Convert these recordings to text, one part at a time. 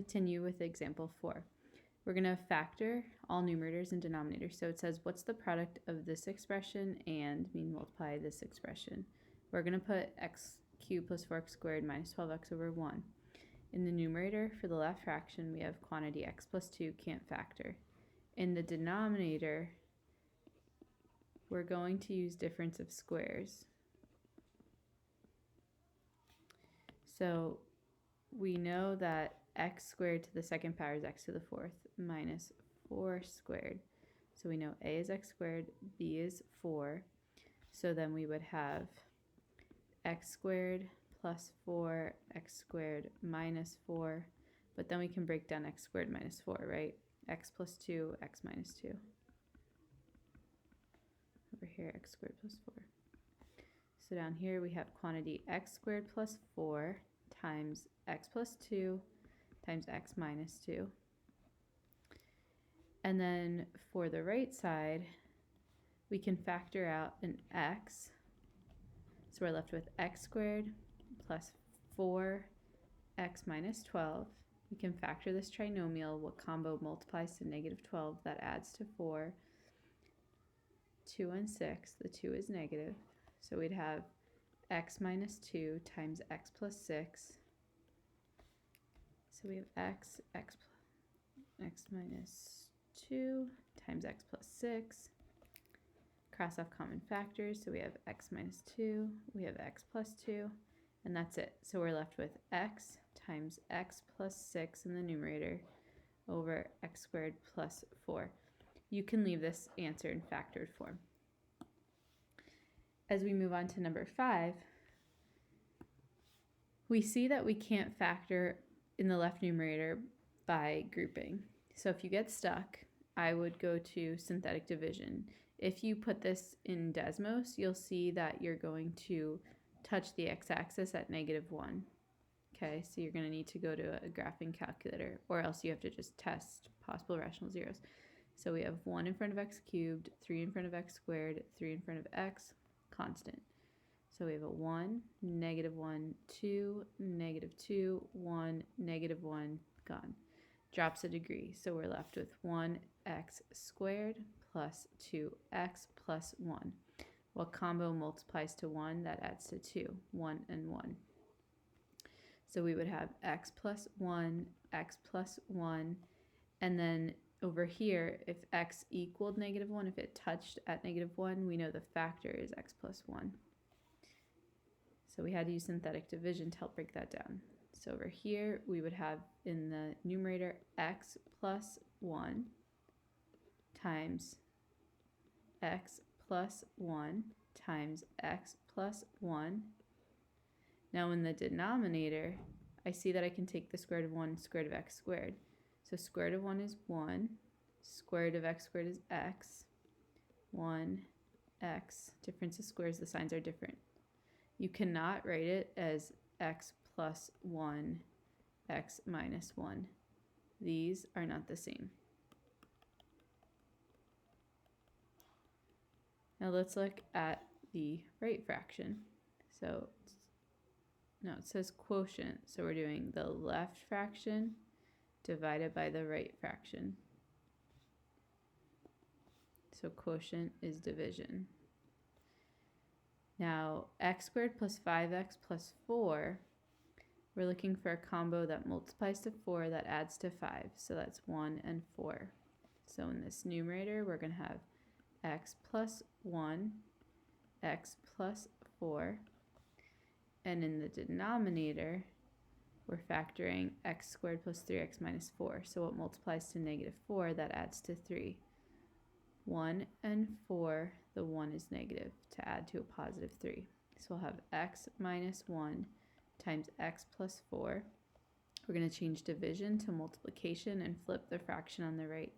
continue with example 4. We're going to factor all numerators and denominators. So it says, what's the product of this expression and multiply this expression? We're going to put x cubed plus 4x squared minus 12x over 1. In the numerator, for the left fraction, we have quantity x plus 2, can't factor. In the denominator, we're going to use difference of squares. So we know that x squared to the second power is x to the fourth minus 4 squared. So we know a is x squared, b is 4. So then we would have x squared plus 4, x squared minus 4. But then we can break down x squared minus 4, right? X plus 2, x minus 2. Over here, x squared plus 4. So down here we have quantity x squared plus 4 times x plus 2 times x minus 2. And then for the right side, we can factor out an x. So we're left with x squared plus 4x minus 12. We can factor this trinomial. What combo multiplies to negative 12? That adds to 4. 2 and 6. The 2 is negative. So we'd have x minus 2 times x plus 6. So we have x minus 2 times x plus 6. Cross off common factors, so we have x minus 2, we have x plus 2, and that's it. So we're left with x times x plus 6 in the numerator over x squared plus 4. You can leave this answer in factored form. As we move on to number 5, we see that we can't factor in the left numerator by grouping. So if you get stuck, I would go to synthetic division. If you put this in Desmos, you'll see that you're going to touch the x-axis at -1. Okay, so you're going to need to go to a graphing calculator, or else you have to just test possible rational zeros. So we have 1 in front of x cubed, 3 in front of x squared, 3 in front of x, constant. So we have a 1, -1, 2, -2, 1, -1, gone. Drops a degree, so we're left with 1x squared plus 2x plus 1. What combo multiplies to 1? That adds to 2, 1 and 1. So we would have x plus 1, x plus 1, and then over here, if x equaled -1, if it touched at -1, we know the factor is x plus 1. So we had to use synthetic division to help break that down. So over here, we would have in the numerator x plus 1 times x plus 1 times x plus 1. Now in the denominator, I see that I can take the square root of 1, square root of x squared. So square root of 1 is 1, square root of x squared is x, 1x. Difference of squares, the signs are different. You cannot write it as x plus 1, x minus 1. These are not the same. Now let's look at the right fraction. So, no, it says quotient. So we're doing the left fraction divided by the right fraction. So quotient is division. Now, x squared plus 5x plus 4, we're looking for a combo that multiplies to 4 that adds to 5. So that's 1 and 4. So in this numerator, we're going to have x plus 1, x plus 4. And in the denominator, we're factoring x squared plus 3x minus 4. So what multiplies to -4, that adds to 3. 1 and 4, the 1 is negative to add to a positive 3. So we'll have x minus 1 times x plus 4. We're going to change division to multiplication and flip the fraction on the right.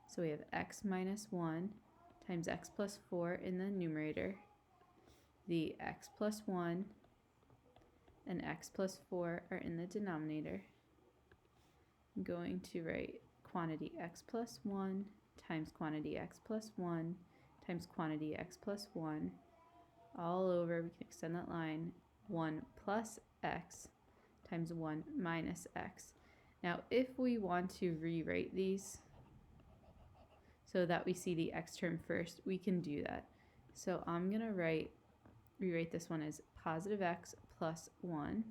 So we have x minus 1 times x plus 4 in the numerator. The x plus 1 and x plus 4 are in the denominator. I'm going to write quantity x plus 1 times quantity x plus 1 times quantity x plus 1 all over, we can extend that line, 1 plus x times 1 minus x. Now, if we want to rewrite these so that we see the x term first, we can do that. So I'm going to rewrite this one as positive x plus 1,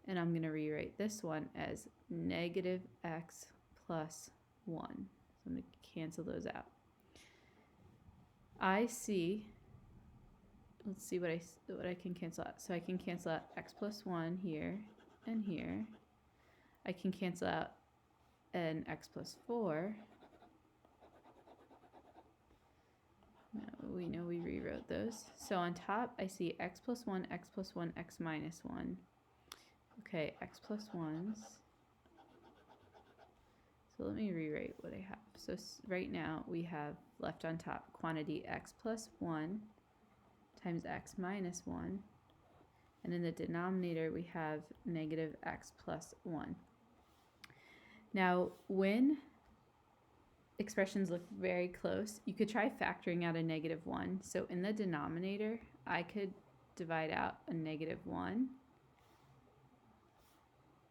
and I'm going to rewrite this one as negative x plus 1. So I'm going to cancel those out. I see, let's see what I can cancel out. So I can cancel out x plus 1 here and here. I can cancel out an x plus 4. We know we rewrote those. So on top, I see x plus 1, x plus 1, x minus 1. Okay, x plus 1s. So let me rewrite what I have. So right now we have left on top quantity x plus 1 times x minus 1. And in the denominator, we have negative x plus 1. Now, when expressions look very close, you could try factoring out a negative 1. So in the denominator, I could divide out a negative 1.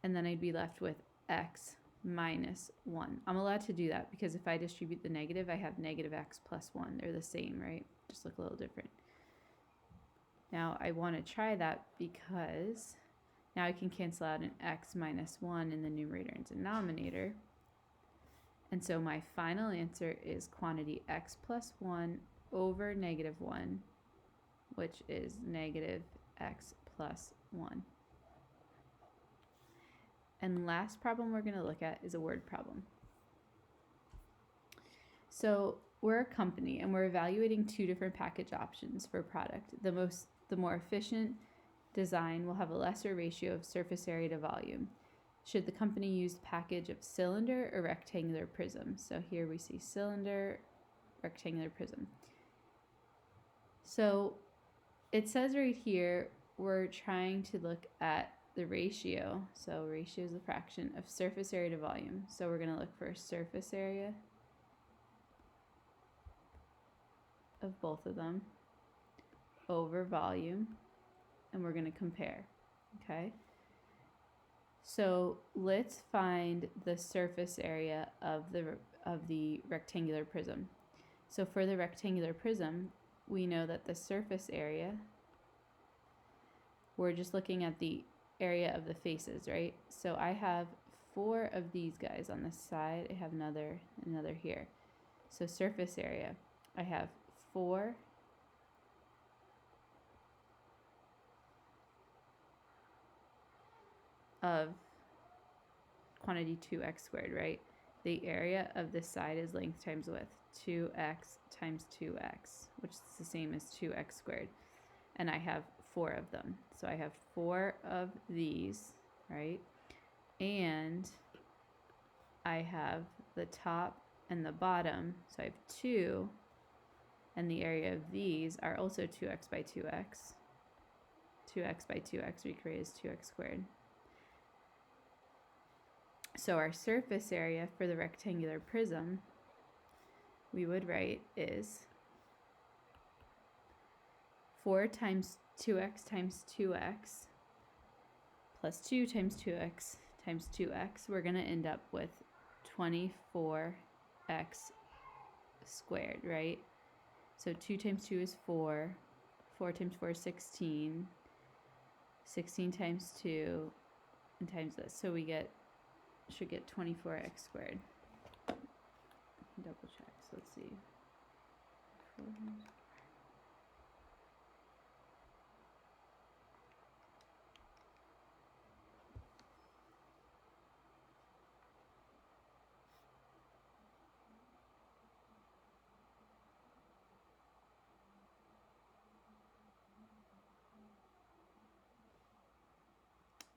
And then I'd be left with x minus 1. I'm allowed to do that because if I distribute the negative, I have negative x plus 1. They're the same, right? Just look a little different. Now I want to try that because now I can cancel out an x minus 1 in the numerator and denominator. And so my final answer is quantity x plus 1 over negative 1, which is negative x plus 1. And last problem we're going to look at is a word problem. So we're a company and we're evaluating 2 different package options for a product. The more efficient design will have a lesser ratio of surface area to volume. Should the company use the package of cylinder or rectangular prism? So here we see cylinder, rectangular prism. So it says right here we're trying to look at the ratio. So ratio is a fraction of surface area to volume. So we're going to look for surface area of both of them over volume, and we're going to compare. Okay. So let's find the surface area of the rectangular prism. So for the rectangular prism, we know that the surface area, we're just looking at the area of the faces, right? So I have 4 of these guys on this side. I have another here. So surface area, I have 4 of quantity 2x squared, right? The area of this side is length times width, 2x times 2x, which is the same as 2x squared. And I have 4 of them. So I have 4 of these, right? And I have the top and the bottom. So I have 2, and the area of these are also 2x by 2x. 2x by 2x we create as 2x squared. So our surface area for the rectangular prism, we would write is 4 times 2x times 2x plus 2 times 2x times 2x. We're going to end up with 24x squared, right? So 2 times 2 is 4. 4 times 4 is 16. 16 times 2 and times this. So we should get 24x squared. Double check. So let's see. 4.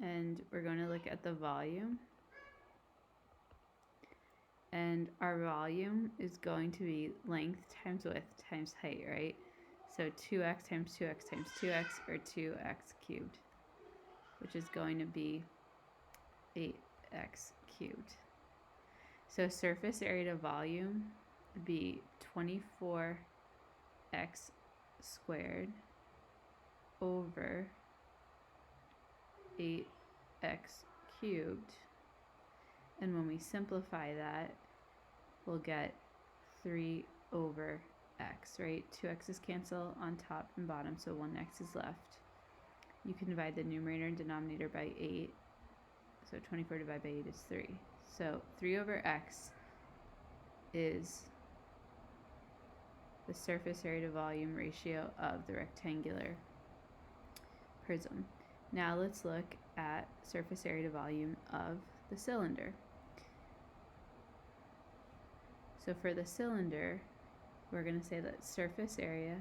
And we're going to look at the volume. And our volume is going to be length times width times height, right? So 2x times 2x times 2x, or 2x cubed, which is going to be 8x cubed. So surface area to volume would be 24x squared over 8x cubed. And when we simplify that, we'll get 3 over x, right? 2 x's cancel on top and bottom, so 1 x is left. You can divide the numerator and denominator by 8. So 24 divided by 8 is 3. So 3 over x is the surface area to volume ratio of the rectangular prism. Now let's look at surface area to volume of the cylinder. So for the cylinder, we're going to say that surface area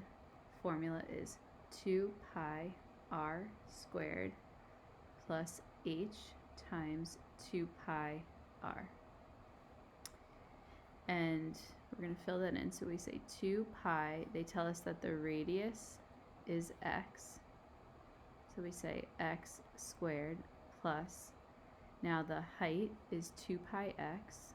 formula is 2 pi r squared plus h times 2 pi r. And we're going to fill that in. So we say 2 pi, they tell us that the radius is x. So we say x squared plus, now the height is 2 pi x.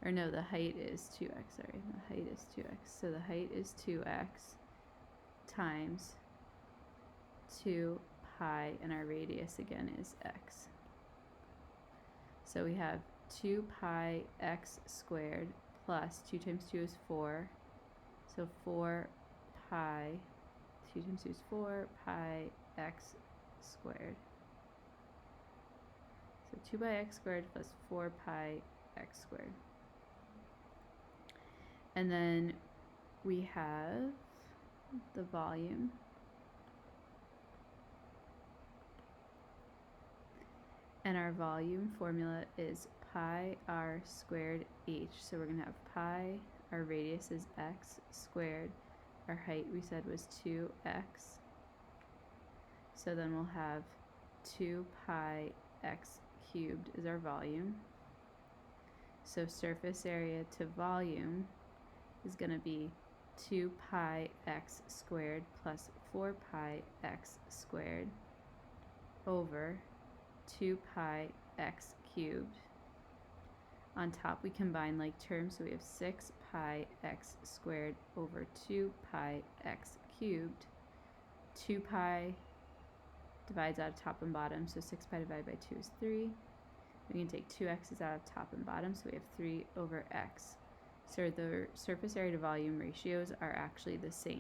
Or no, the height is 2x, sorry, the height is 2x. So the height is 2x times 2 pi, and our radius again is x. So we have 2 pi x squared plus 2 times 2 is 4. So 4 pi, 2 times 2 is 4 pi x squared. So 2 pi x squared plus 4 pi x squared. And then we have the volume. And our volume formula is pi r squared h. So we're going to have pi, our radius is x squared. Our height we said was 2x. So then we'll have 2 pi x cubed is our volume. So surface area to volume is going to be 2 pi x squared plus 4 pi x squared over 2 pi x cubed. On top we combine like terms, so we have 6 pi x squared over 2 pi x cubed. 2 pi divides out of top and bottom, so 6 pi divided by 2 is 3. We can take 2 x's out of top and bottom, so we have 3 over x. So the surface area to volume ratios are actually the same.